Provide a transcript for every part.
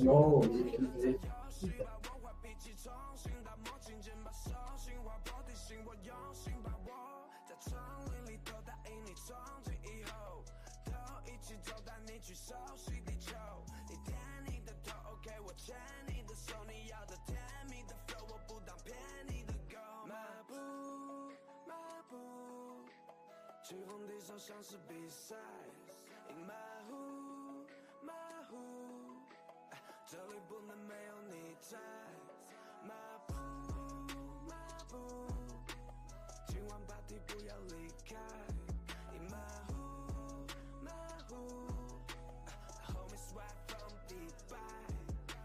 哦，也是。起风地上像是比赛 ，In my hood, my hood， 这里不能没有你在。马步，马步，今晚 party 不要离开。In my hood, my hood，homie swag from 迪拜。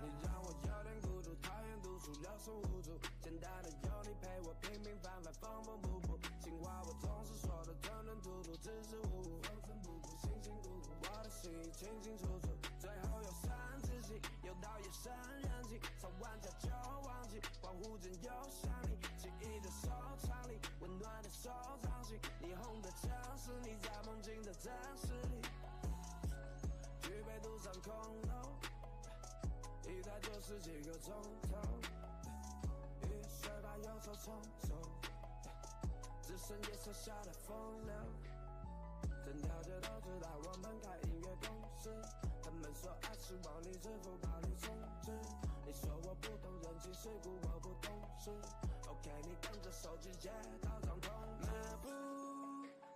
你让我有点孤独，讨厌读书，六神无主，简单的有你陪我，平平凡凡，缝缝补补。情话我总是说的吞吞吐吐，支支吾吾，风尘仆仆，辛辛苦苦，我的心意清清楚楚。最后有三自己，有到夜深人静，吵完架就忘记，恍惚间又想你，记忆的收藏里，温暖的手掌心，霓虹的城市，你在梦境的真实里。举杯独上空楼，一待就是几个钟头，雨水把忧愁冲走。只剩夜色下的风流，整条街都知道我们开音乐公司。他们说爱是往里支付宝里充值。你说我不懂人情世故，我不懂事。OK， 你跟着手机接到掌通知。马步，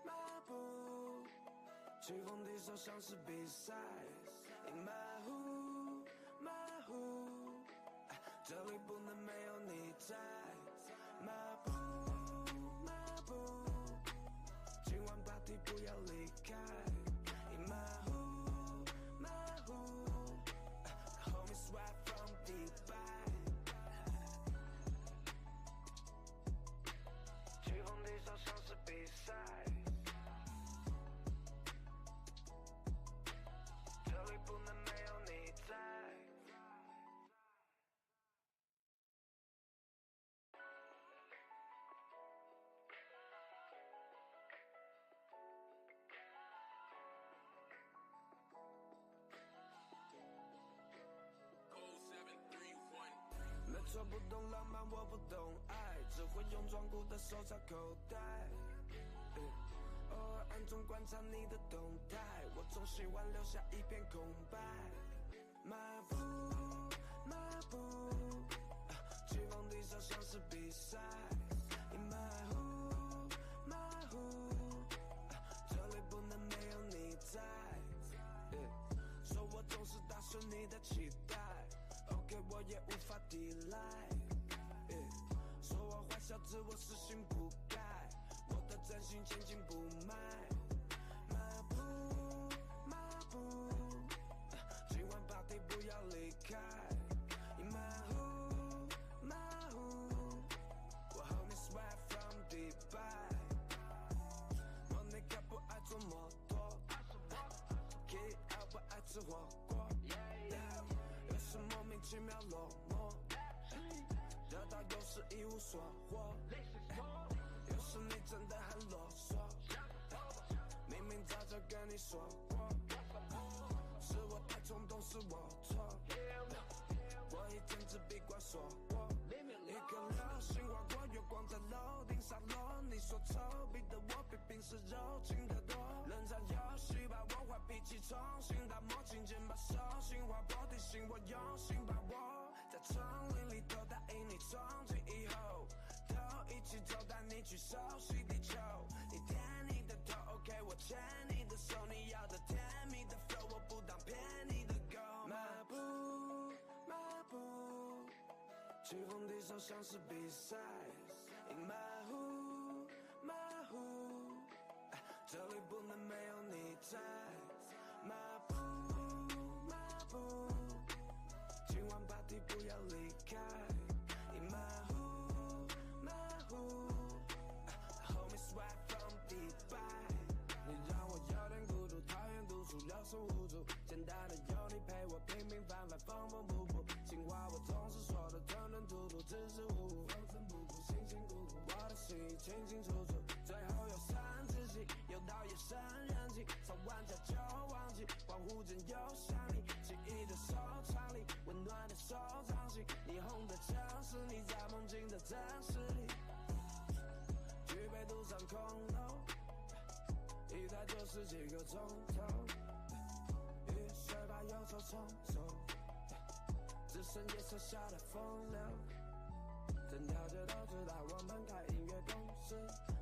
马步，起风地手像是比赛。In my hood, my hood， 这里不能没有你在。马步。今晚 party 不要离开 In my hood, my hood，homie swag from 迪拜。起风地手像是比赛，这里不能没有你在。没错，不懂浪漫，我不懂爱，只会用装酷的手插口袋。偶尔暗中观察你的动态，我总喜欢留下一片空白。马步，马步，起风地手像是比赛。In my hood, my hood，这里不能没有你在。说我总是打碎你的期待。OK， 我也无法抵赖。说我坏小子，我死性不改，我的真心千金不卖。马步，马步，今晚 party 不要离开。In my hood, my hood， 我 homie swag from 迪拜。我那个不爱坐摩托 ，Kid out 不爱吃火锅。有时莫名其妙落寞，得到有时一无所获，有时你真的很啰嗦，明明早就跟你说过，是我太冲动，是我错，我一天只闭关锁国，一颗流星划过月光在楼顶洒落，你说丑，逼得我比平时柔情得多，冷战游戏把我坏脾气重新打磨，轻轻把手心划破，提醒我用心把握，在丛林里头答应你从今以后都一起走，带你去熟悉地球，你舔你的头 OK， 我牵你的手，你要的甜蜜的 flow， 我不当骗你的狗。马步，马步，起风地手像是比赛。In my hood, my hood， 这里不能没有你在。马步，马步，今晚 party 不要离开。In my hood, my hood，homie swag from 迪拜。你让我有点孤独，讨厌读书，六神无主，简单的有你陪我，平平凡凡，缝缝补补。情话我总是说的吞吞吐吐，支支吾吾，风尘仆仆，辛辛苦苦，我的心意清清楚楚。最后有三自己，有到夜深人静，吵完架就忘记，恍惚间又想你，记忆的收藏里，温手掌心，霓虹的城市，你在梦境的真实里，举杯独上空楼，一抬就是几个钟头，雨水把忧愁冲走，只剩夜色下的风流。整条街都知道我们开音乐公司，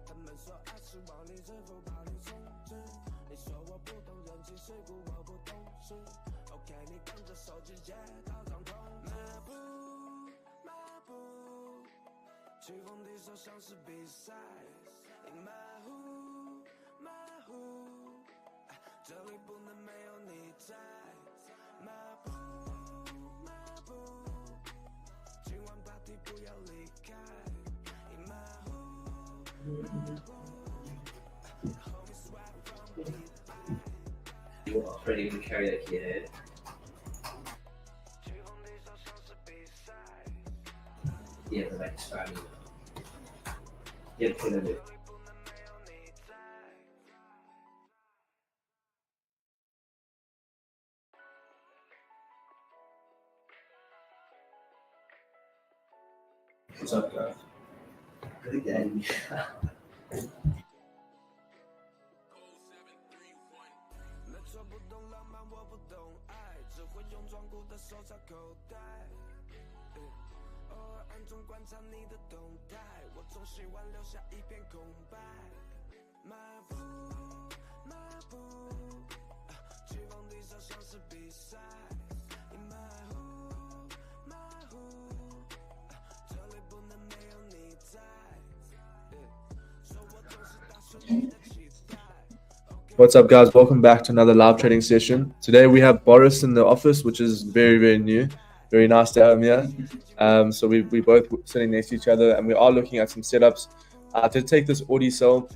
他们说爱是往里支付宝里充值，你说我不懂人情世故，我不懂事。OK， 你跟着手机接到掌控，漫步漫步，起风的手像是比赛，你马虎马虎，这里不能没有你在，马步马步，今晚 party 不要离开，你马虎马虎。You already can carry that kid. Yeah, but like starting. Yeah, put it in. What's up, guys? Good day. What's up, guys? Welcome back to another live trading session. Today we have Boris in the office, which is very, very new. Very nice to have him here. So we both sitting next to each other, and we are looking at some setups. To take this Audi sell,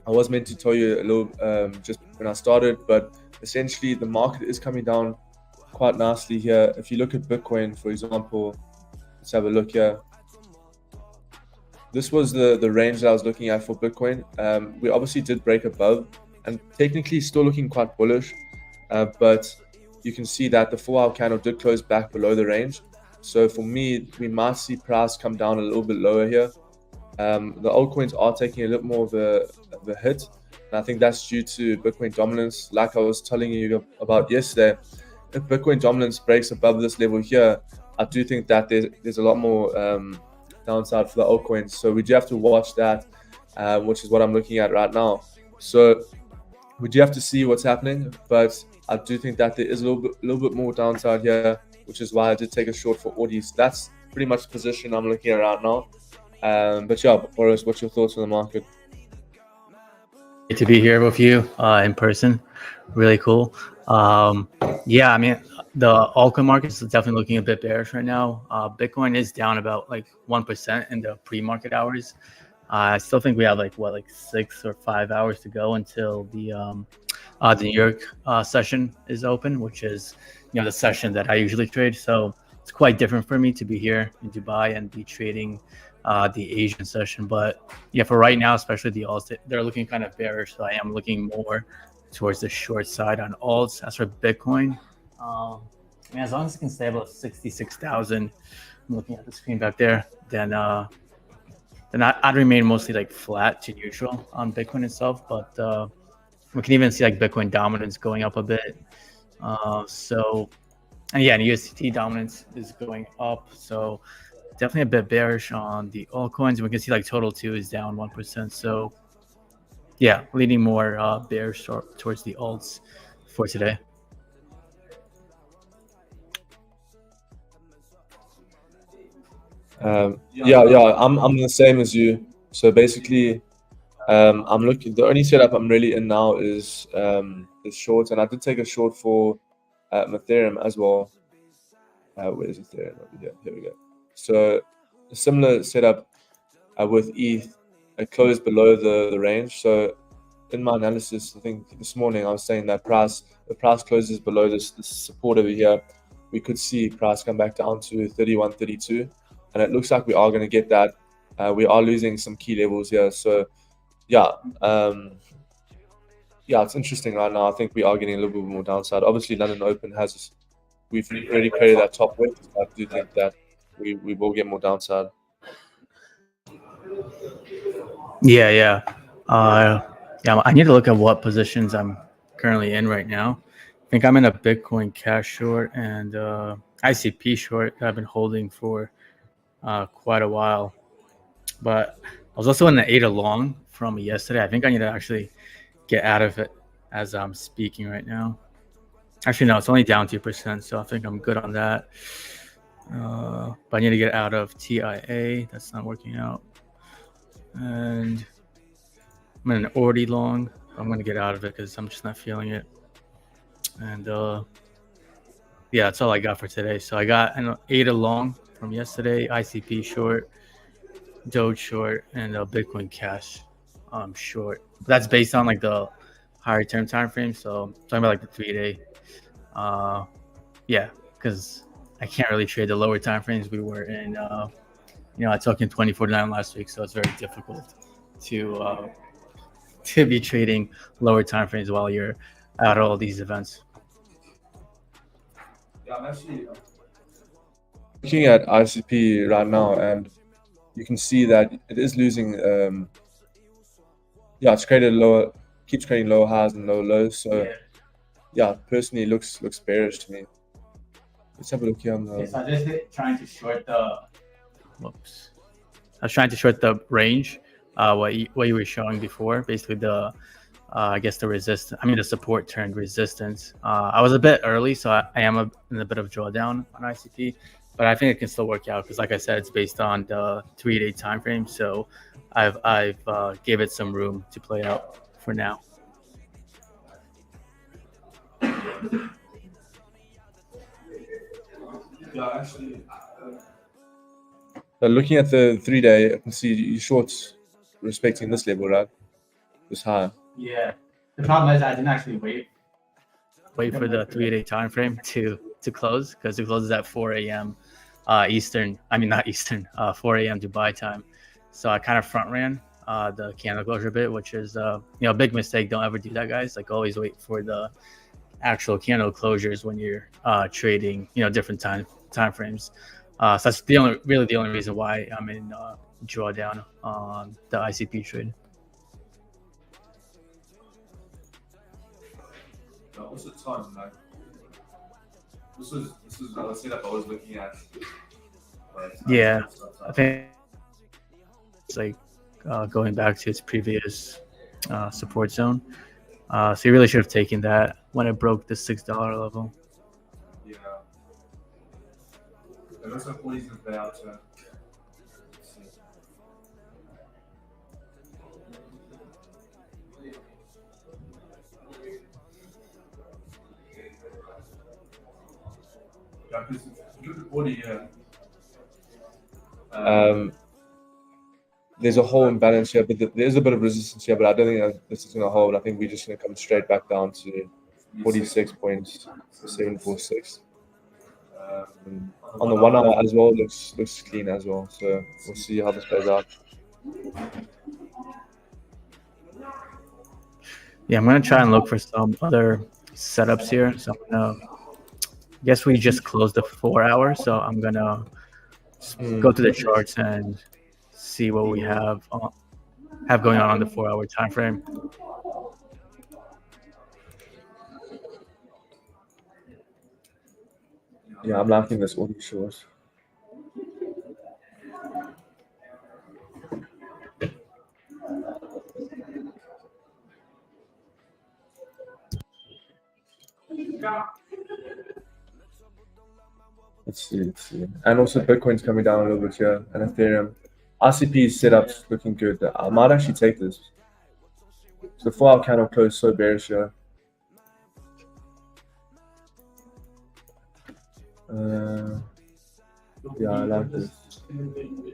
I was meant to tell you a little just when I started, but essentially the market is coming down quite nicely here. If you look at Bitcoin, for example, let's have a look here. This was the range that I was looking at for Bitcoin. We obviously did break above, and technically still looking quite bullish, but you can see that the 4-hour candle did close back below the range. So for me, we might see price come down a little bit lower here. The altcoins are taking a little more of a hit, and I think that's due to Bitcoin dominance. Like I was telling you about yesterday, if Bitcoin dominance breaks above this level here, I do think that there's a lot more downside for the altcoins. So we do have to watch that, which is what I'm looking at right now. So we do have to see what's happening, but I do think that there is a little bit more downside here, which is why I did take a short for Audis. That's pretty much the position I'm looking at right now. But yeah, Boris, what's your thoughts on the market? Great to be here with you in person. Really cool. Yeah, I mean, the altcoin market is definitely looking a bit bearish right now. Bitcoin is down about like 1% in the pre-market hours. I still think we have like 6 or 5 hours to go until the New York session is open, which is the session that I usually trade. So it's quite different for me to be here in Dubai and be trading the Asian session. But yeah, for right now, especially the alts, they're looking kind of bearish. So I am looking more towards the short side on alts. As for Bitcoin, I mean, as long as it can stay above 66,000, I'm looking at the screen back there, then I'd remain mostly like flat to neutral on Bitcoin itself. But we can even see like Bitcoin dominance going up a bit. And yeah, USDT dominance is going up. So definitely a bit bearish on the altcoins. We can see like total 2 is down 1%. So yeah, leaning more bearish towards the alts for today. Yeah, I'm the same as you. So basically, I'm looking. The only setup I'm really in now is short, and I did take a short for Ethereum as well. Where's Ethereum? Over here. Here we go. So a similar setup with ETH. It closed below the range. So in my analysis, I think this morning I was saying that the price closes below this support over here, we could see price come back down to 31, 32. And it looks like we are going to get that. We are losing some key levels here. So yeah, it's interesting right now. I think we are getting a little bit more downside. Obviously, London Open has we've already created that top wick. I do think that we will get more downside. Yeah. I need to look at what positions I'm currently in right now. I think I'm in a Bitcoin cash short and ICP short that I've been holding for quite a while. But I was also in the ADA long from yesterday. I think I need to actually get out of it as I'm speaking right now. Actually, no, it's only down 2%, so I think I'm good on that. But I need to get out of TIA. That's not working out. And I'm in an already long. I'm going to get out of it because I'm just not feeling it. And yeah, that's all I got for today. So I got an ADA long from yesterday, ICP short, Doge short, and Bitcoin Cash short. That's based on like the higher term time frame. So I'm talking about like the 3-day. Yeah, because I can't really trade the lower time frames we were in. I took in 2049 last week, so it's very difficult to be trading lower time frames while you're at all these events. Yeah, I'm actually looking at ICP right now, and you can see that it is losing. It's created keeps creating lower highs and lower lows. So yeah, personally looks bearish to me. Let's have a look here on the. So I just trying to short the. Whoops. I was trying to short the range. What you were showing before, basically the. I guess the support turned resistance. I was a bit early, so I am in a bit of drawdown on ICP, but I think it can still work out because, like I said, it's based on the 3-day time frame. So I've gave it some room to play out for now. Yeah, actually. Looking at the 3-day, I can see you shorts respecting this level, right? This high. Yeah. The problem is I didn't actually wait for the 3-day time frame to close because it closes at 4 a.m. Eastern. I mean, not Eastern. 4 a.m. Dubai time. So I kind of front ran the candle closure bit, which is a big mistake. Don't ever do that, guys. Like always wait for the actual candle closures when you're trading. Different time frames. So that's the only reason why I'm in drawdown on the ICP trade. What's the time, like? This is the setup I was looking at. Yeah, I think it's like going back to its previous support zone. So you really should have taken that when it broke the $6 level. Yeah. It looks like what he's about to. There's a whole imbalance here, but there's a bit of resistance here, but I don't think that this is going to hold. I think we're just going to come straight back down to 46.746. On the 1 hour as well, looks clean as well. So we'll see how this plays out. Yeah, I'm going to try and look for some other setups here. So I'm going to, I guess we just closed the 4 hour. So I'm going to go to the charts and see what we have going on the 4 hour time frame. Yeah, I'm liking this audio short. Let's see. And also Bitcoin's coming down a little bit here, and Ethereum. RCP setup's looking good. I might actually take this. So the 4 hour candle closed so bearish here. Yeah, I like this.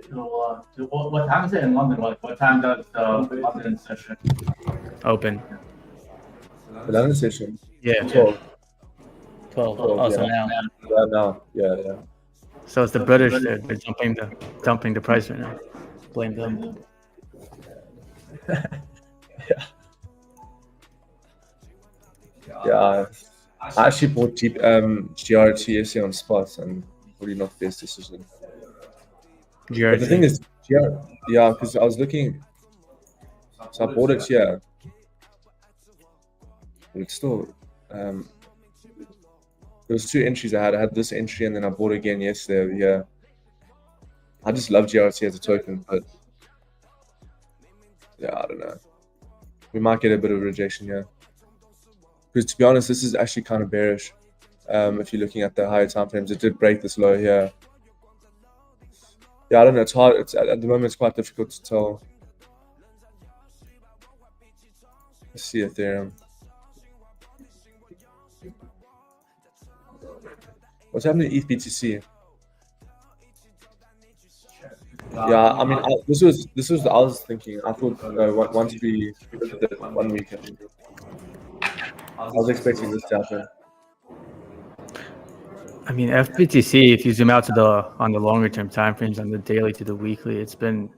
What time is it in London? What time does the London session open? The London session? Yeah, 12. 12. Oh, so yeah. Now. Yeah. So it's the British. They're dumping the price right now. Blame them. Yeah. I actually bought GRT yesterday on spot, and probably not the best decision. But the thing GRT. is, yeah, because I was looking, so I bought it here, but it's still, there was 2 entries I had. I had this entry, and then I bought again yesterday. Yeah, I just love GRT as a token, but yeah, I don't know. We might get a bit of rejection here. Because to be honest, this is actually kind of bearish. If you're looking at the higher time frames, it did break this low here. Yeah, I don't know. It's hard. It's at the moment it's quite difficult to tell. Let's see Ethereum. What's happening to ETH BTC? Yeah, I mean, this was I was thinking. I thought once we look at the 1 week, I was expecting this to happen. I mean, FBTC, if you zoom out to on the longer term time frames, on the daily to the weekly, it's been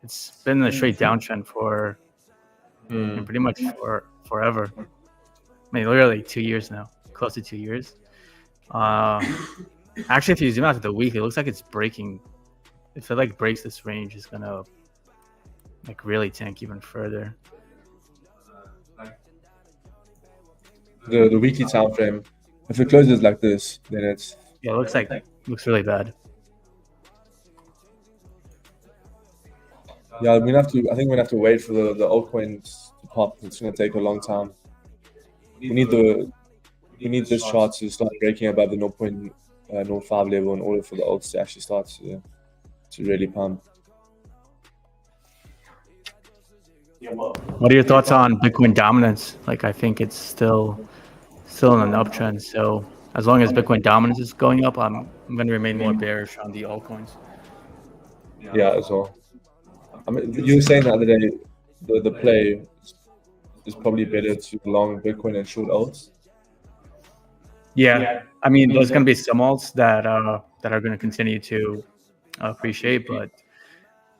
a straight downtrend for pretty much forever. I mean, literally 2 years now, close to 2 years. Actually, if you zoom out to the weekly, it looks like it's breaking. If it like breaks this range, it's gonna like really tank even further. The weekly time frame. If it closes like this, then it's Yeah, it looks really bad. yeah. I think we're gonna have to wait for the altcoins to pop. It's gonna take a long time. We need this chart to start breaking above the 0.05 level in order for the alts to actually start to really pump. What are your thoughts on Bitcoin dominance? Like, I think it's still in an uptrend. So as long as Bitcoin dominance is going up, I'm going to remain more bearish on the altcoins. Yeah, as well. I mean, you were saying the other day the play is probably better to long Bitcoin and short alts. Yeah, I mean, there's going to be some alts that are going to continue to appreciate, but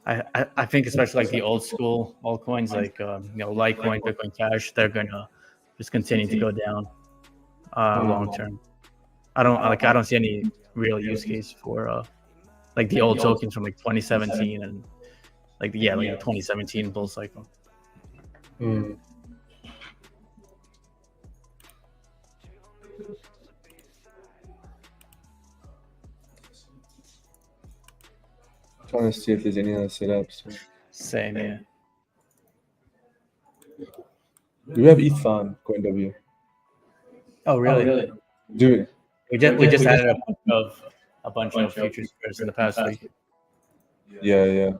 I think especially like the old school altcoins like Litecoin, Bitcoin Cash, they're going to just continue to go down long term. I don't see any real use case for like the old tokens from like 2017 and like the 2017 bull cycle. Trying to see if there's any other setups. Same, yeah. Do we have ETH farm CoinW? Oh, really? Do we just added a bunch of futures pairs in the past week. Yeah.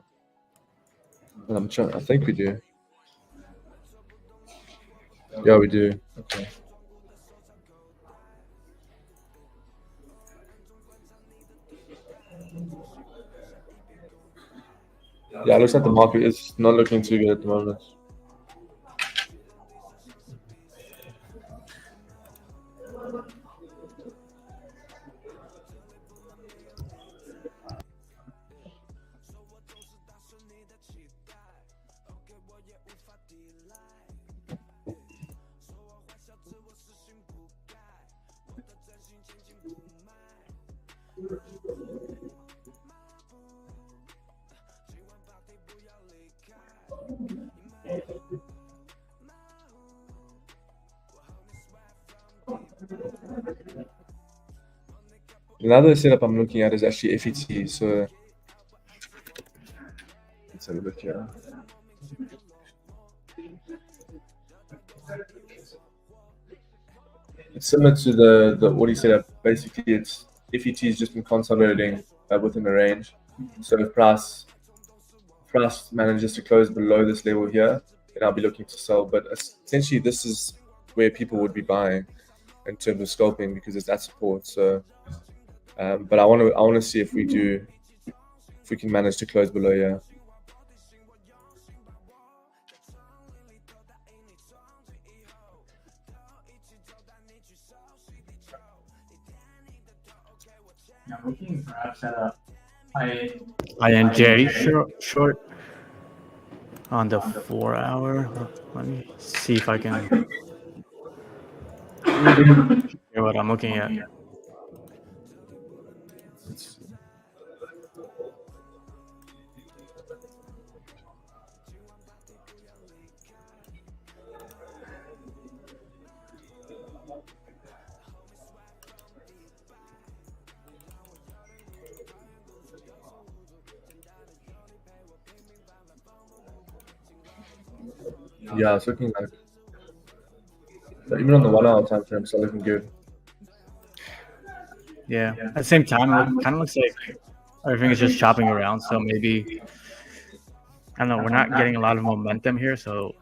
I think we do. Yeah, we do. Okay. Yeah, it looks like the market is not looking too good at the moment. Another setup I'm looking at is actually FET. So let's have a look here. It's similar to the Audi setup. Basically, it's FET has just been consolidating within a range. So if price manages to close below this level here, then I'll be looking to sell. But essentially, this is where people would be buying in terms of scalping because it's at support. So, but I want to see if we can manage to close below here. I'm looking perhaps at a INJ short on the 4 hour. Let me see if I can. Here, what I'm looking at. Yeah, it's looking like, but even on the 1 hour time frame, it's looking good. Yeah. At the same time, it kind of looks like everything is just chopping around. So maybe, I don't know, we're not getting a lot of momentum here. So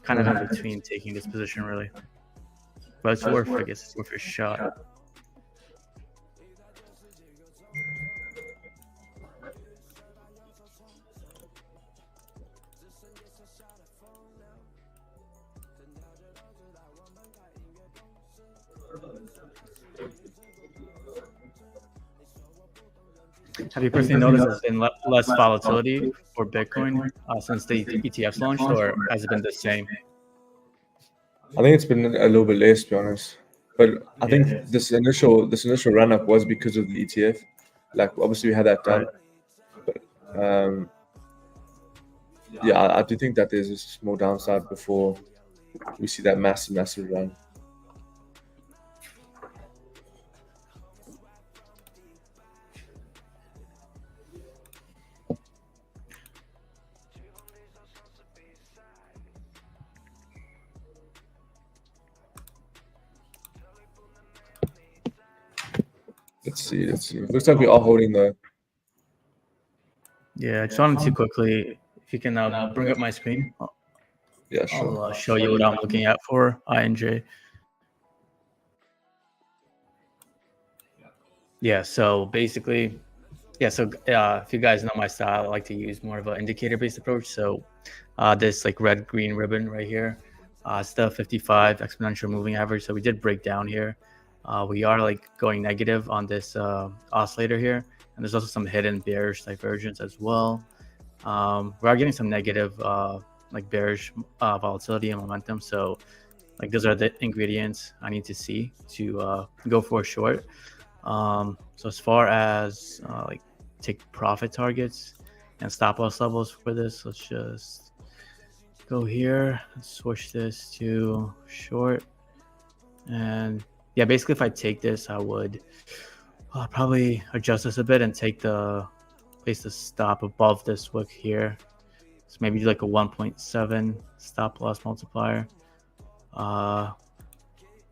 kind of in between taking this position, really. But it's worth, I guess, it's worth a shot. Have you personally noticed there's been less volatility for Bitcoin since the ETFs launched, or has it been the same? I think it's been a little bit less, to be honest. But I think this initial run up was because of the ETF. Like obviously we had that done. But yeah, I do think that there's a small downside before we see that massive run. Let's see. Looks like we are holding the. Yeah, I just wanted to quickly, if you can bring up my screen, Yeah, sure. I'll show you what I'm looking at for INJ. Yeah, so basically, if you guys know my style, I like to use more of an indicator-based approach. So this like red-green ribbon right here, it's the 55 exponential moving average. So we did break down here. We are like going negative on this oscillator here. And there's also some hidden bearish divergence as well. We are getting some negative like bearish volatility and momentum. So like those are the ingredients I need to see to go for a short. So as far as like take profit targets and stop loss levels for this, let's just go here and switch this to short. And yeah, basically if I take this, I would probably adjust this a bit and take place the stop above this wick here. So maybe do like a 1.7 stop loss multiplier.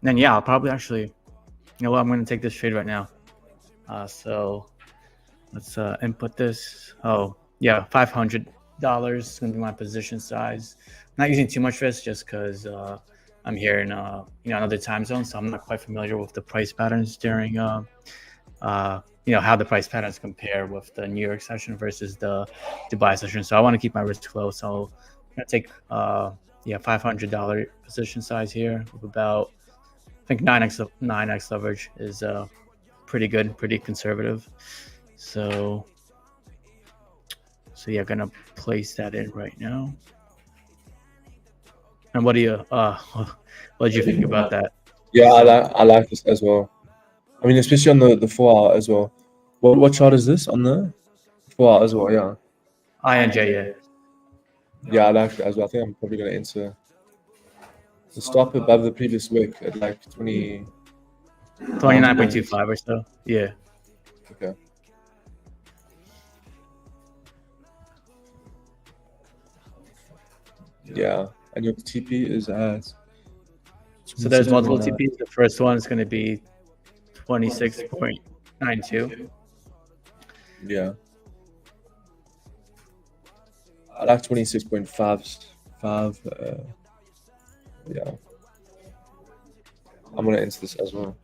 Then yeah, I'll probably actually, you know what, I'm going to take this trade right now. So let's input this. Oh yeah, $500 is going to be my position size. I'm not using too much risk just because I'm here in another time zone, so I'm not quite familiar with the price patterns during how the price patterns compare with the New York session versus the Dubai session. So I want to keep my risk low. So I'm gonna take $500 position size here with about, I think 9x leverage is pretty good, pretty conservative. So yeah, gonna place that in right now. And what do you what did you think about that? Yeah, I like this as well. I mean, especially on the 4 hour as well. What chart is this on the 4 hour as well? Yeah. INJ, yeah. Yeah, I like it as well. I think I'm probably gonna enter the stop above the previous wick at like 29.25 or so. Yeah. Okay. Yeah, and your TP is at. So there's multiple TPs. The first one is going to be 26.92. Yeah. I like 26.5. Yeah. I'm gonna enter this as well.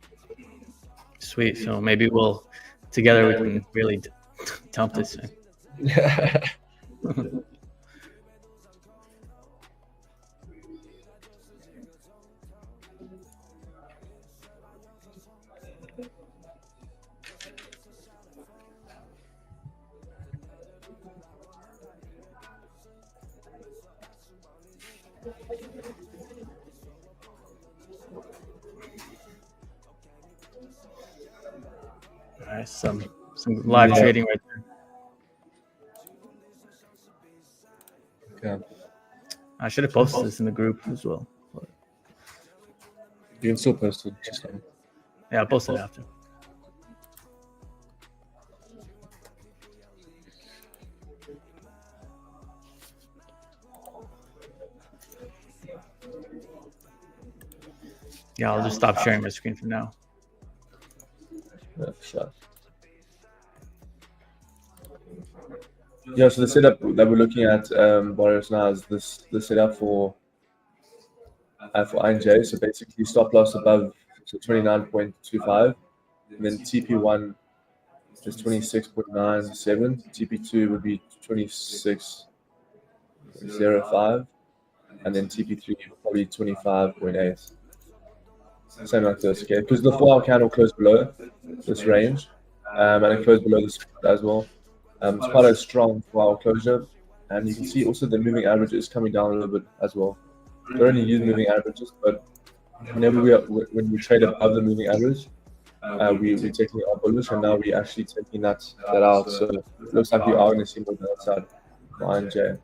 Sweet. So maybe together we can really dump this thing. Yeah. Nice. Some live trading right there. Okay. I should have posted this in the group as well. But You can still post it. Just yeah, I'll post it after. Yeah, I'll just stop sharing my screen for now. yeah, sure. Yeah, so the setup that we're looking at, Boris, now is the setup for INJ. So basically, stop loss above 29.25, and then TP1 is 26.97. TP2 would be 26.05, and then TP3 probably 25.8. Same like this, okay? Because the 4-hour candle closed below this range, and it closed below this as well. It's quite a strong 4-hour closure, and you can see also the moving average is coming down a little bit as well. We don't only use moving averages, but whenever when we trade above the moving average, we're taking our bullish, and now we're actually taking that out. So it looks like we are going to see more downside for INJ.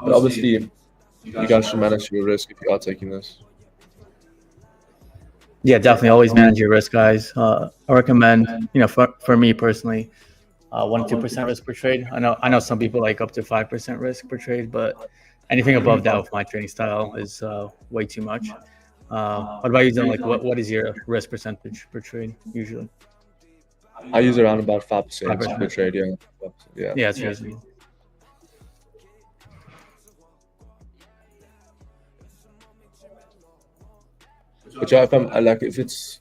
But obviously, you guys should manage your risk if you are taking this. Yeah, definitely always manage your risk, guys. I recommend, for me personally, 1 to 2% risk per trade. I know some people like up to 5% risk per trade, but anything above that with my trading style is way too much. What about you, Dylan? Like, what is your risk percentage per trade usually? I use around about 5% 5%. per trade. Yeah. Yeah, it's reasonable. But yeah, if it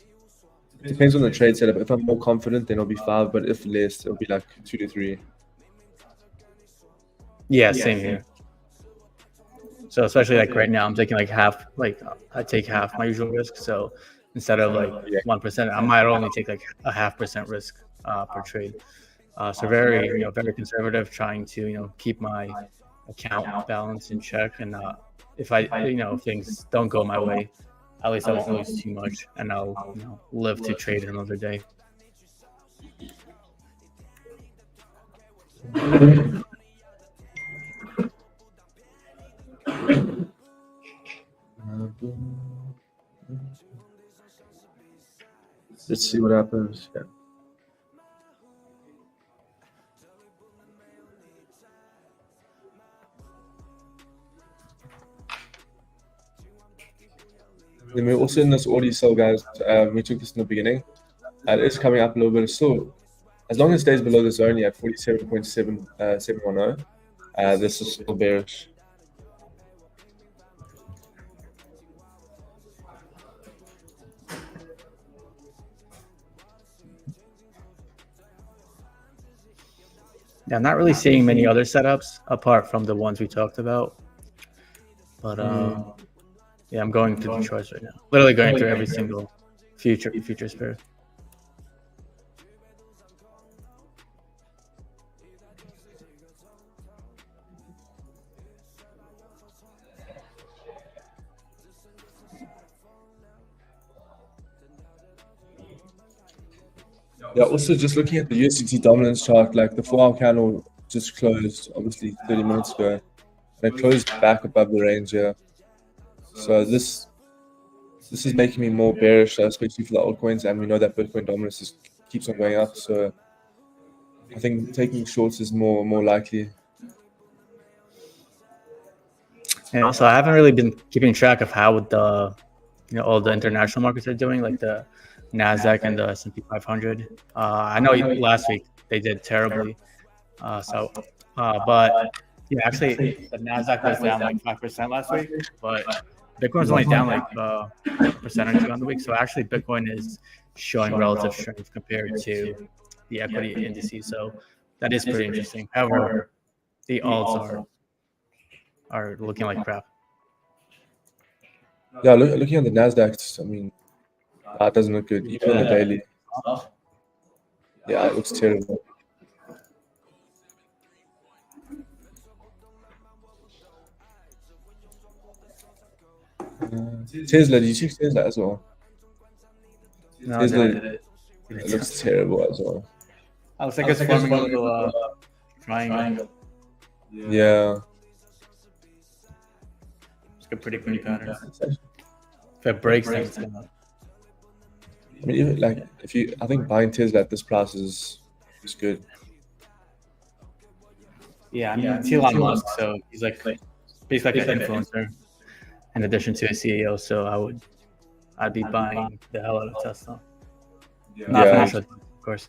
depends on the trade setup. If I'm more confident, then it'll be 5. But if less, it'll be like 2 to 3. Yeah, same here. So especially like right now, I'm taking like half. Like I take half my usual risk. So instead of like 1%, I might only take like a 0.5% risk per trade. So very very conservative, trying to keep my account balance in check. And if if things don't go my way, at least I won't lose too much, and I'll live to trade another day. Let's see what happens. Yeah. Then we're also in this order sell, guys. We took this in the beginning. It is coming up a little bit. Still, as long as it stays below the zone, at 47.710, this is still bearish. Yeah, I'm not really seeing many other setups apart from the ones we talked about. But yeah, I'm going through the charts right now. Literally going through every single futures pair. Yeah, also just looking at the USDT dominance chart, like the 4-hour candle just closed, obviously 30 minutes ago. And it closed back above the range here. So this is making me more bearish, especially for the altcoins, and we know that Bitcoin dominance keeps on going up. So I think taking shorts is more likely. And also, I haven't really been keeping track of how the all the international markets are doing, like the Nasdaq and the S&P 500. I know last week they did terribly. But yeah, actually the Nasdaq was down like 5% last week, but Bitcoin's only down like a percent or two on the week. So actually Bitcoin is showing relative strength compared to the equity indices. So that is pretty interesting. However, the alts are looking like crap. Yeah, looking at the Nasdaq, I mean, that doesn't look good. Even on the daily. Yeah, it looks terrible. Tesla, did you check Tesla as well? No, Tesla, it looks terrible as well. I was like, it's forming a little triangle. Yeah. It's a pretty clean pattern. If it breaks, then it's gonna. I mean, even like I think buying Tesla at this price is good. Yeah, I mean, it's Elon Musk, so he's like basically like an influencer in addition to a CEO. So I'd be buying the hell out of Tesla. Not financial, of course.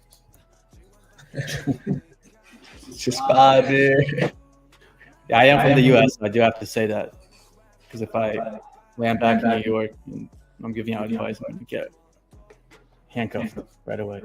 Just buy it. Yeah, I am from the US, so I do have to say that. Because if I land back in New York and I'm giving out advice, I'm going to get handcuffed right away.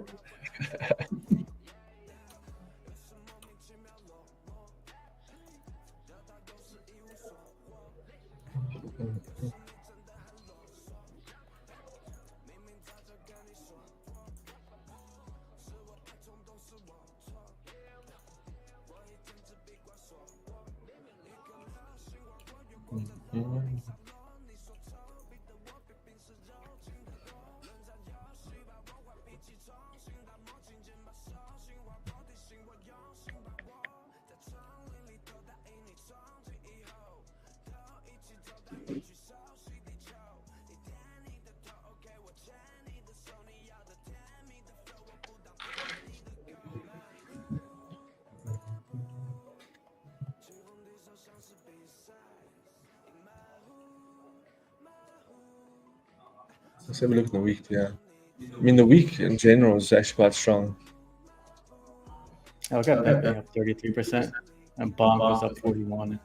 Let's have a look at the week. Yeah, I mean the week in general is actually quite strong. I look at Pepe up 33%, and Bonk was up 41.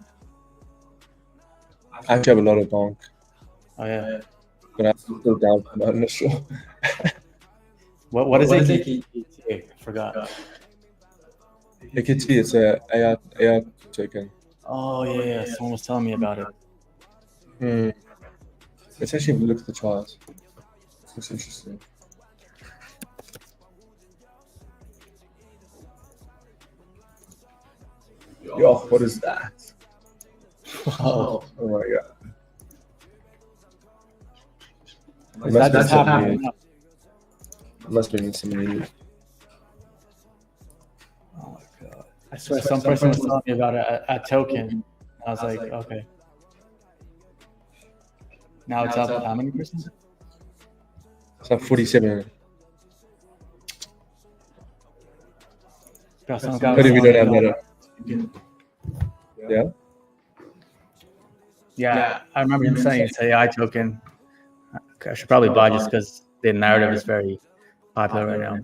I actually have a lot of donk, Oh yeah. but I'm still down from my initial. What is it? I forgot. AKT, it's a AI token. Oh yeah. Someone was telling me about it. Let's actually look at the chart. It's interesting. Yo, what is that? Wow. Oh my god. That just happened. It must be some new. Oh my god. I swear some person was telling me about it at Token. I was like, okay. Now it's up how many percent? It's up 47. Bro, some guy was Maybe we don't have telling me that. Yeah? Yeah, I remember him saying it's AI token. I should probably buy just because the narrative is very popular right now,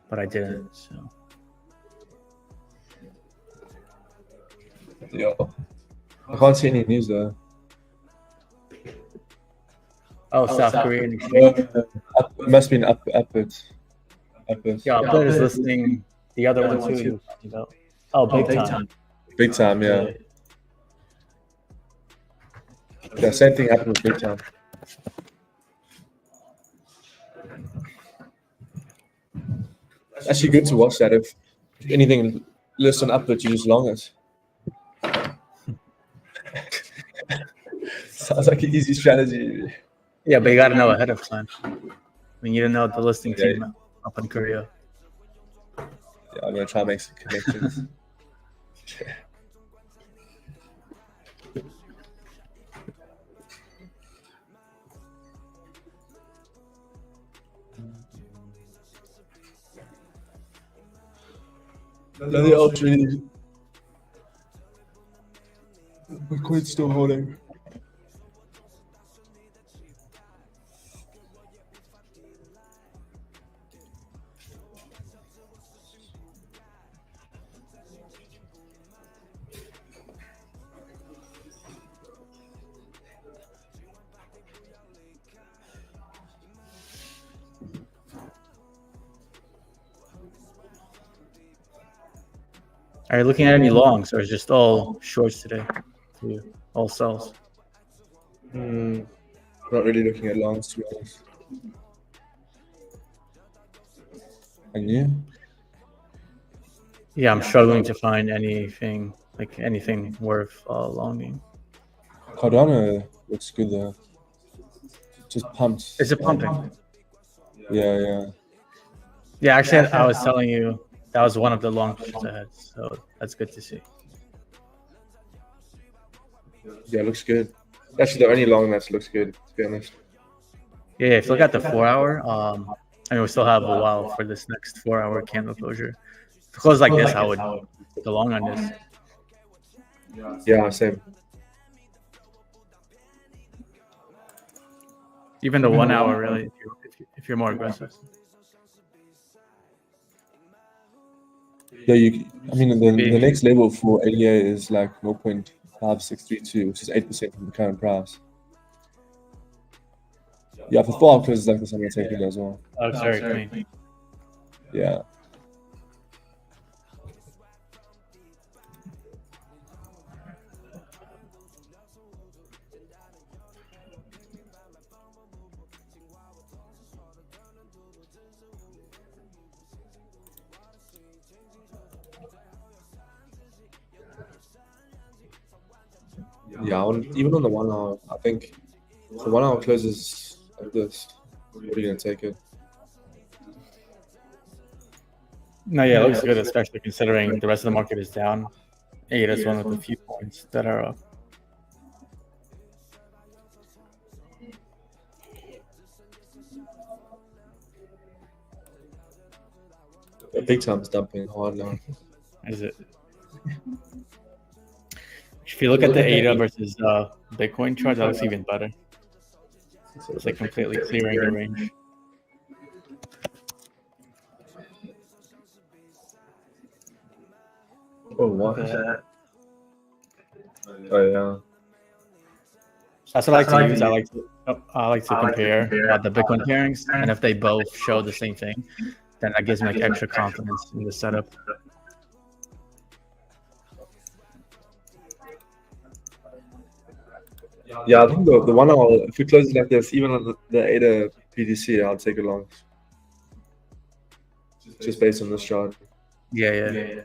but I didn't. So Yo. I can't see any news though. South Korean exchange. It must be an upward. Yeah, Upload is listing the other one too. You're talking about. Oh, big time. Big time, yeah. Yeah, same thing happened with Big Time. Actually good to watch that. If anything lists on upward, you just long it. Sounds like an easy strategy. Yeah, but you got to know ahead of time. I mean, you didn't know the listing team up in Korea. Yeah, I'm gonna try and make some connections. No, the odds really. Bitcoin's still holding. Are you looking at any longs or is just all shorts today? All sells? Not really looking at longs, to be honest. And you? Yeah, I'm struggling to find anything worth longing. Cardano looks good though. Just pumped. Is it pumping? Yeah. Yeah, actually, I was telling you that was one of the long positions ahead, so that's good to see. Yeah, looks good. Actually, the only long match looks good, to be honest. Yeah, if you look at the 4 hour, I mean, we still have a while for this next 4 hour candle closure. If it closes like this, I would take a long on this. Yeah, same. Even the 1 hour, really, if you're more aggressive. Yeah, I mean, the next level for ADA is like 0.5632, which is 8% from the current price. Yeah, for 4 hour closes like this, I'm gonna take it as well. Oh, it's very clean. Yeah. Yeah, even on the 1 hour, I think the 1 hour closes like this. What are you gonna take it? No, yeah, it looks good, especially considering the rest of the market is down. ADA is one of the few points that are up. The big time is dumping hard now. Is it? If you look at the ADA versus Bitcoin chart, that looks even better. It's like completely clearing the range. Oh, what? Oh, yeah. That's what I like to use. I like to compare the Bitcoin pairings, and if they both show the same thing, then that gives me like extra confidence in the setup. Yeah, I think the 1 hour, if it closes like this, even on the ADA BTC, I'll take it long. Just based on this chart. Yeah.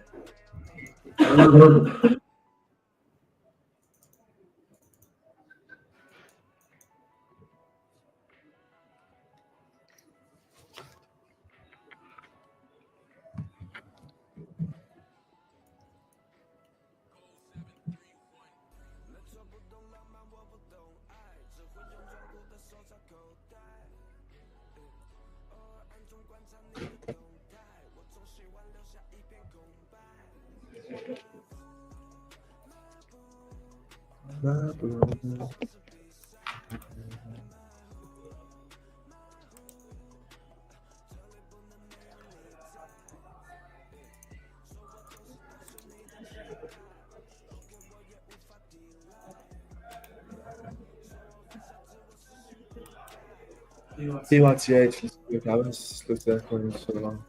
PYTH, look, I haven't looked at that coin in so long.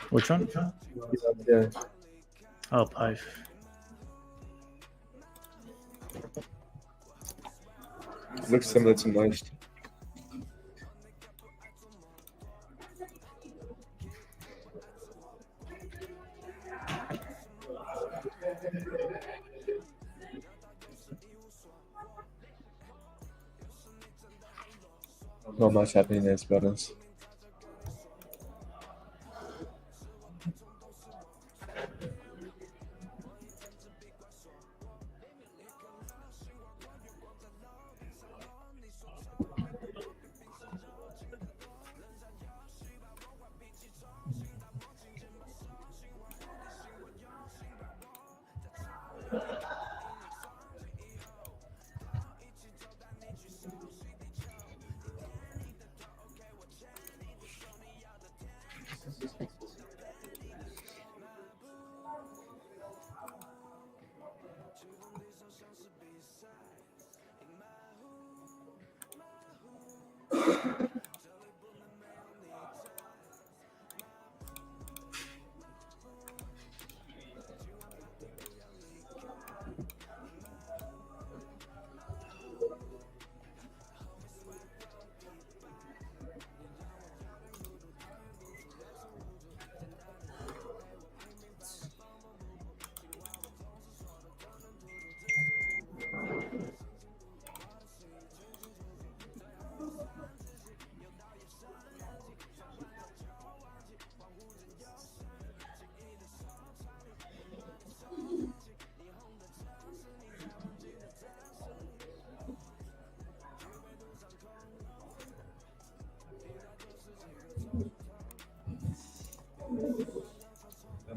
Which one? Yeah. Oh, Pipe. Looks similar to most. Not much happening there, to be honest.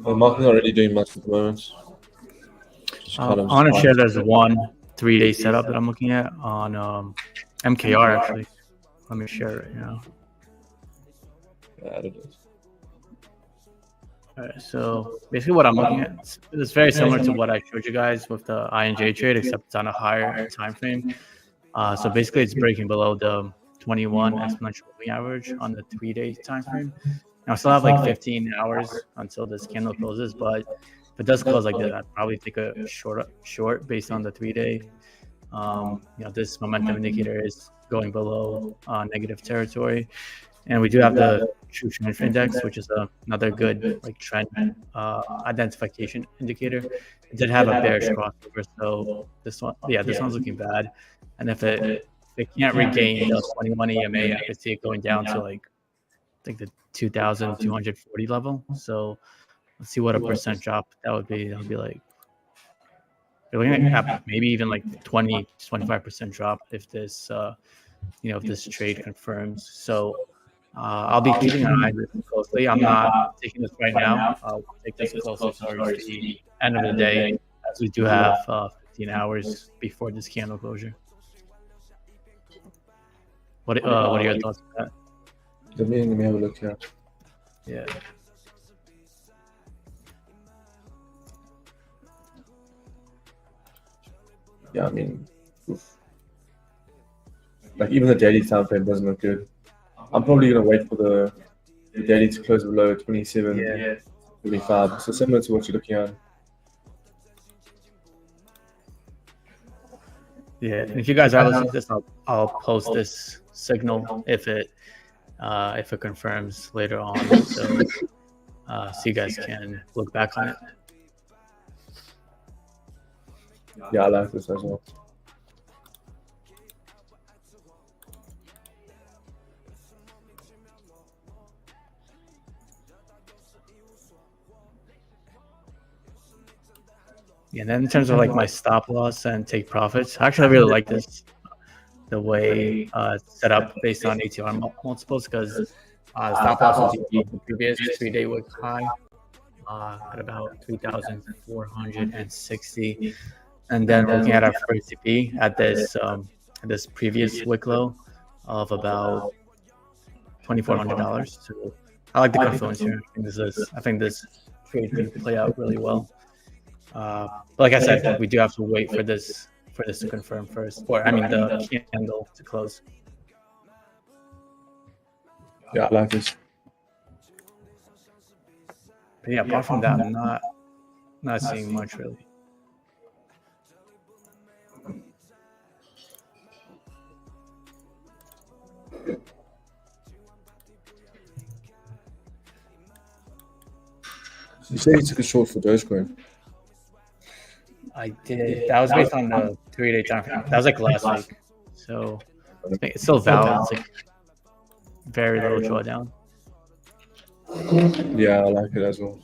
The market's not really doing much at the moment. Just I kind of want to share there's one 3-day setup that I'm looking at on MKR actually. Let me share it right now. added it. All right, so basically what I'm looking at is very similar to what I showed you guys with the INJ trade, except it's on a higher time frame. So basically it's breaking below the 21 exponential moving average on the 3-day time frame. Now I still have like 15 hours until this candle closes, but if it does close like that, I'd probably take a short based on the 3-day. This momentum indicator is going below negative territory. And we do have the true trend index, which is another good like trend identification indicator. It did have a bearish crossover, so this one's looking bad. And if it can't regain the 21 EMA, I could see it going down to like I think the 2,240 level. So let's see what a percent drop that would be. That would be like you're looking at maybe even like 20-25% drop if this if this trade confirms. So I'll be keeping an eye on this closely. I'm not taking this right now. I'll take this closer towards the end of the day, as we do have 15 hours before this candle closure. What are your thoughts on that? Let me have a look here. Yeah. Yeah, I mean, like even the daily time frame doesn't look good. I'm probably gonna wait for the daily to close below 27, 25. So similar to what you're looking at. Yeah, and if you guys are listening to this, I'll post this signal if it confirms later on, so you guys can look back on it. Yeah, I like this as well. Yeah, and then in terms of like my stop loss and take profits, actually I really like this, the way it's set up based on ATR multiples, because stop loss is the previous 3-day wick high at about 3,460, and then looking at our first TP at this previous wick low of about $2,400. So I like the confluence here. I think this trade can play out really well. But like I said, we do have to wait for this to confirm first, or I mean the candle to close. Yeah, I like this. But yeah, apart from that, I'm not seeing much really. You say you took a short for Dogecoin. I did. That was based on the 3-day time frame. That was like last week, so it's still valid. It's like very little drawdown. Yeah, I like it as well.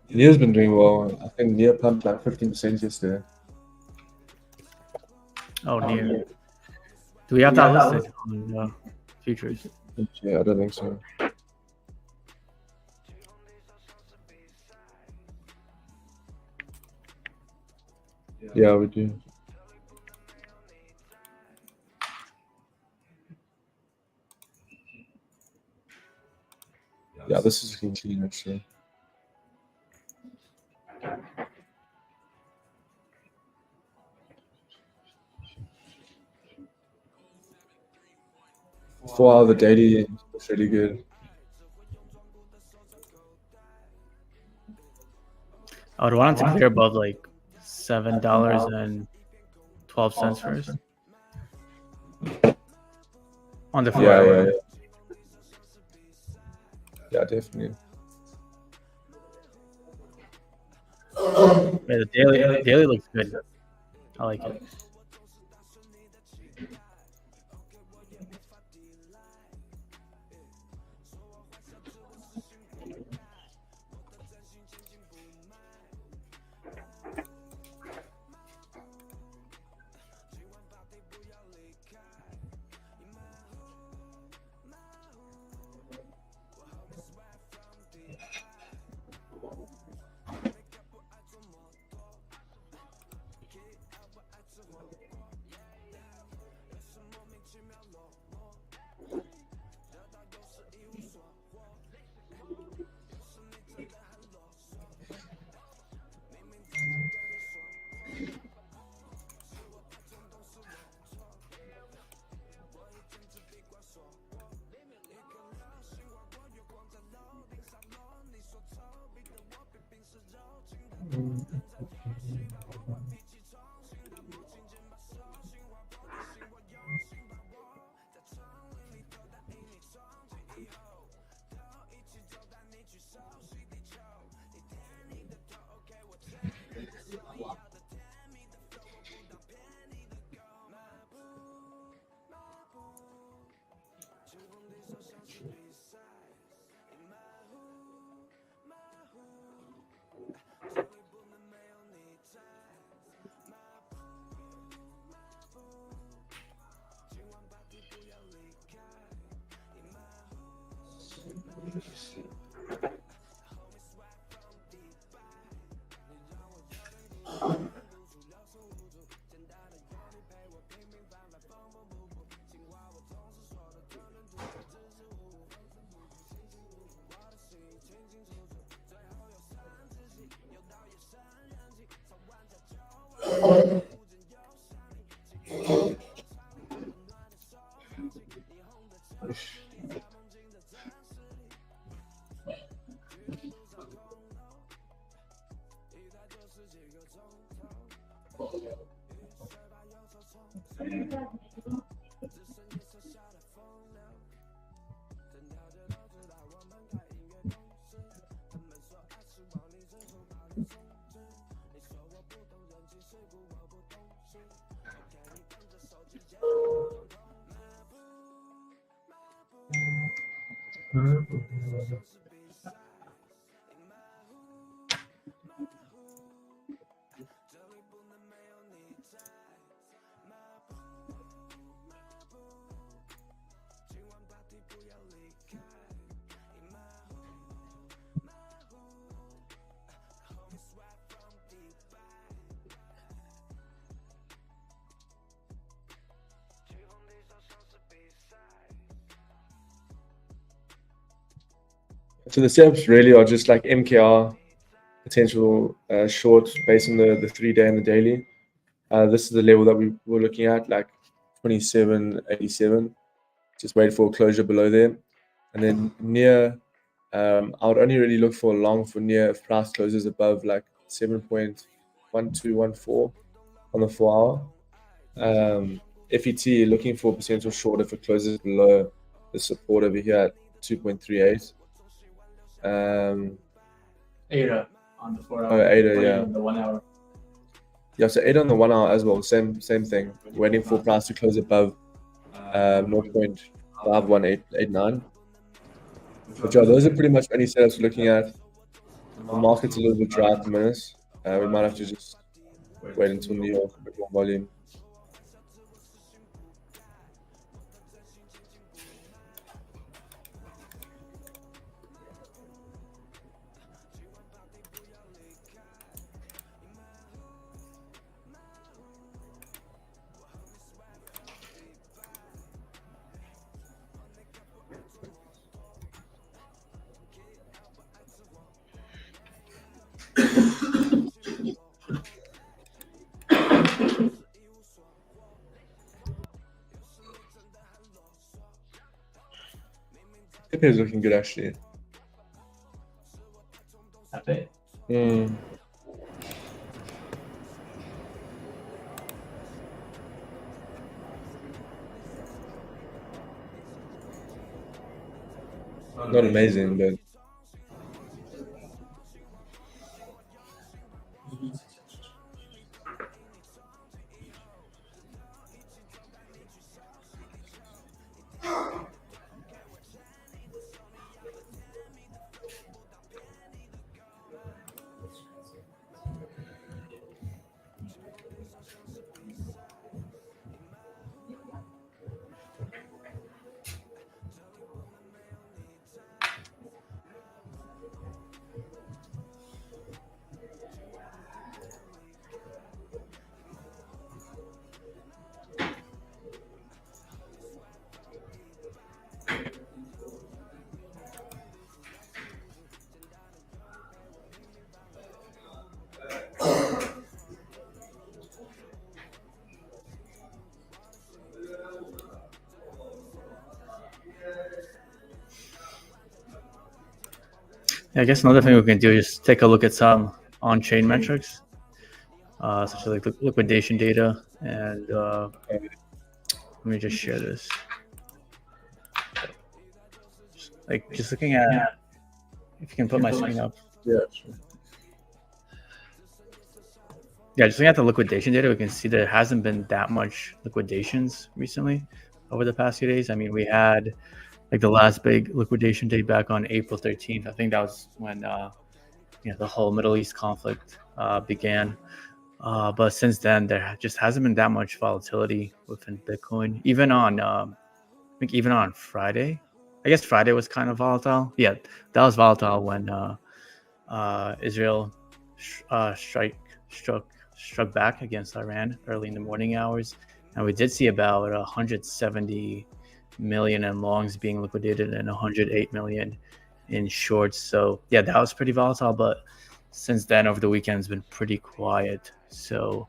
Nia's been doing well. I think Nia pumped like 15% yesterday. Oh, Nia. Do we have that listed on futures? Yeah, I don't think so. Yeah, we do. Yeah, this is looking clean actually. 4 hour, the daily looks really good. I would want it to clear above like $7.12 first. On the 4 Yeah, hour. yeah, yeah. Yeah, definitely. Yeah, the daily looks good. I like it. So the setups really are just like MKR potential short based on the 3-day and the daily. This is the level that we were looking at, like 27.87. Just wait for a closure below there, and then near. I would only really look for a long for near if price closes above like 7.1214 on the 4 hour. FET looking for potential short if it closes below the support over here at 2.38. ADA on the 4 hour. Oh, ADA, yeah. On the 1 hour. Yeah, so 8 on the 1 hour as well. Same thing. Waiting for price to close above 0.5189. But yeah, those are pretty much any setups we're looking at. The market's a little bit dry at the minute. We might have to just wait until New York a bit more volume. Pepe is looking good actually. Pepe. Not amazing, but I guess another thing we can do is take a look at some on-chain metrics, such as like liquidation data. And let me just share this. Just looking at, if you can put my screen up. yeah, sure. Yeah, just looking at the liquidation data, we can see there hasn't been that much liquidations recently over the past few days. I mean, we had like the last big liquidation day back on April 13th. I think that was when the whole Middle East conflict began. But since then, there just hasn't been that much volatility within Bitcoin. Even on, I think even on Friday, I guess Friday was kind of volatile. Yeah, that was volatile when Israel struck back against Iran early in the morning hours, and we did see about 170 million in longs being liquidated and 108 million in shorts. So yeah, that was pretty volatile, but since then over the weekend it's been pretty quiet. So,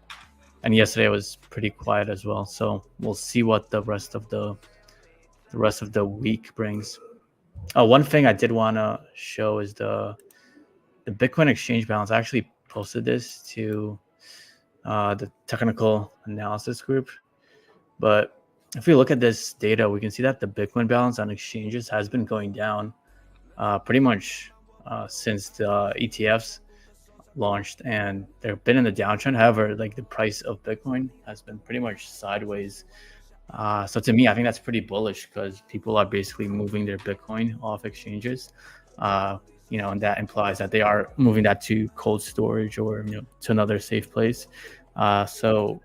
and yesterday was pretty quiet as well. So we'll see what the rest of the week brings. One thing I did want to show is the Bitcoin exchange balance. I actually posted this to the technical analysis group, but if we look at this data, we can see that the Bitcoin balance on exchanges has been going down pretty much since the ETFs launched, and they've been in the downtrend. However, like the price of Bitcoin has been pretty much sideways. So to me, I think that's pretty bullish because people are basically moving their Bitcoin off exchanges. And that implies that they are moving that to cold storage or to another safe place. So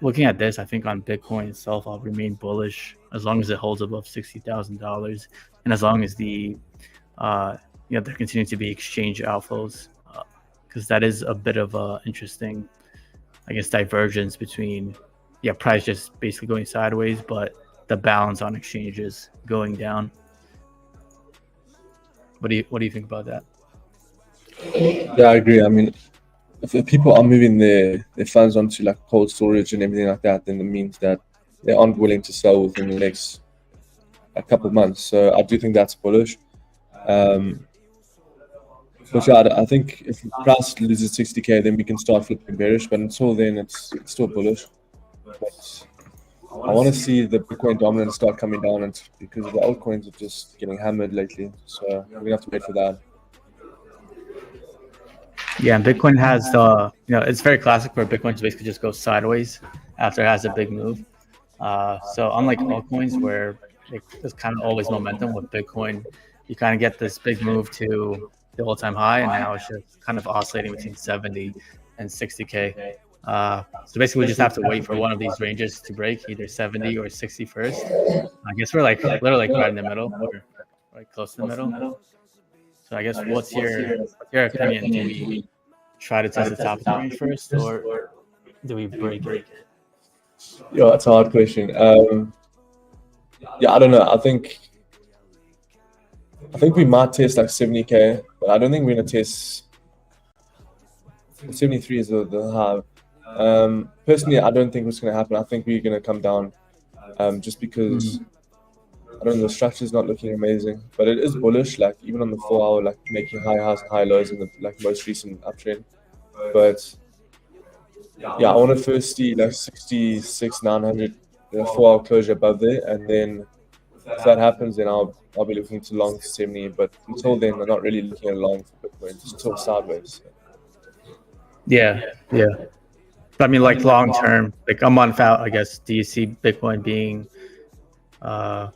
looking at this, I think on Bitcoin itself, I'll remain bullish as long as it holds above $60,000, and as long as there continue to be exchange outflows, because that is a bit of a interesting, I guess, divergence between price just basically going sideways, but the balance on exchanges going down. What do you think about that? Yeah, I agree. I mean, if people are moving their funds onto like cold storage and everything like that, then it means that they aren't willing to sell within the next couple of months. So I do think that's bullish. But yeah, I think if the price loses 60K, then we can start flipping bearish. But until then, it's still bullish. But I want to see the Bitcoin dominance start coming down, and because the altcoins are just getting hammered lately. So we're gonna have to wait for that. Yeah, and Bitcoin has it's very classic where Bitcoin basically just goes sideways after it has a big move. So unlike altcoins where there's kind of always momentum, with Bitcoin, you kind of get this big move to the all-time high, and now it's just kind of oscillating between 70 and 60K. So basically, we just have to wait for one of these ranges to break, either 70 or 60 first. I guess we're literally right in the middle, or right close to the middle. So I guess what's your opinion? Do we try to test the top of the range first, or do we break it? Yeah, that's a hard question. I don't know. I think we might test like 70K, but I don't think we're gonna test 73 is the high. Personally, I don't think it's gonna happen. I think we're gonna come down, just because I don't know, the structure's not looking amazing, but it is bullish. Like even on the 4 hour, like making high highs and high lows in the like most recent uptrend. But yeah, I want to first see like 66,900, the 4 hour closure above there, and then if that happens, then I'll be looking to long to 70. But until then, I'm not really looking at long for Bitcoin. Just till sideways. Yeah. But I mean, like long term, like a month out, I guess. Do you see Bitcoin being? I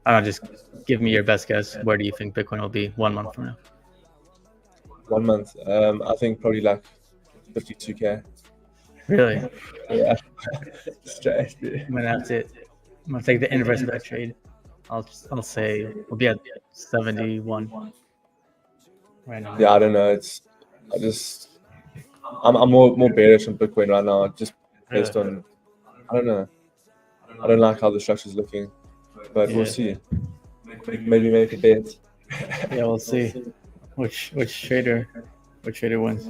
don't know. Just give me your best guess. Where do you think Bitcoin will be 1 month from now? 1 month. I think probably like 52K. Really? Yeah. Straight, dude. I'm gonna take the inverse of that trade. I'll say we'll be at 71 right now. Yeah, I don't know. I'm more bearish on Bitcoin right now, just based on, I don't know. I don't like how the structure's looking, but we'll see. Maybe make a bet. Yeah, we'll see. Which trader wins?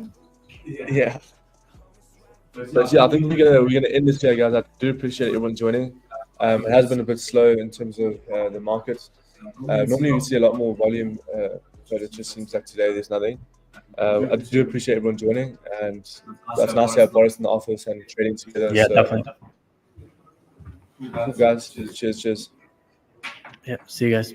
Yeah. But yeah, I think we're gonna end this here, guys. I do appreciate everyone joining. It has been a bit slow in terms of the markets. Normally we see a lot more volume, but it just seems like today there's nothing. I do appreciate everyone joining, and that's nice to have Boris in the office and trading together. Yeah, so, definitely. Guys, cheers. Yeah, see you guys.